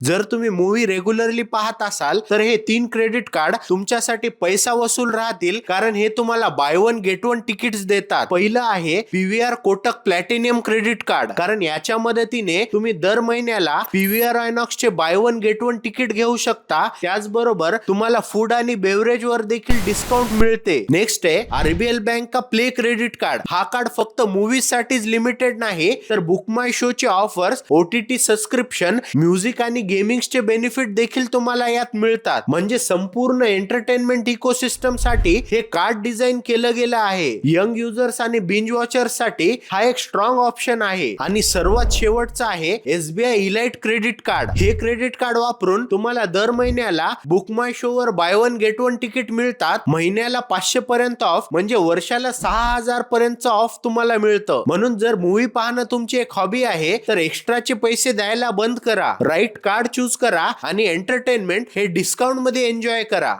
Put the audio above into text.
जर तुम्ही movie regularly पाहत असाल तर हे 3 क्रेडिट कार्ड तुमच्यासाठी पैसा वसूल राहतील, कारण हे तुम्हाला by one get one tickets देतात. पहिलं आहे PVR Kotak platinum credit card, कारण याच्या मदतीने तुम्ही दर महिन्याला पीव्हीआर आयनॉक्स चे by one get one ticket घेऊ शकता. त्याचबरोबर तुम्हाला फूड आणि बेवरेज वर देखील डिस्काउंट मिळते. नेक्स्ट आहे आरबीएल बँक का प्ले क्रेडिट कार्ड. हा कार्ड फक्त मूवीज साठीच लिमिटेड नाही, तर बुक माय शो चे ऑफर्स, ओटीटी सबस्क्रिप्शन, म्युझिक आणि गेमिंगचे बेनिफिट देखील तुम्हाला यात मिळतात. म्हणजे संपूर्ण एंटरटेनमेंट इकोसिस्टम साठी हे कार्ड डिझाईन केलं गेलं आहे. यंग युजर्स आणि बिंज वॉचर्स साठी हा एक स्ट्रॉंग ऑप्शन आहे. आणि सर्वात शेवटचा आहे एसबीआय इलाइट क्रेडिट कार्ड. हे क्रेडिट कार्ड वापरून तुम्हाला दर महिन्याला बुक माय शो वर by one get one ticket मिळतात. महिन्याला 500 पर्यंत ऑफ, म्हणजे वर्षाला 6000 पर्यंत ऑफ तुम्हाला मिळतं. म्हणून जर मूवी पाहणं तुमची एक हॉबी आहे तर एक्स्ट्राचे पैसे द्यायला बंद करा, राईट कार्ड चूज करा आणि एंटरटेनमेंट हे डिस्काउंट मध्ये एन्जॉय करा.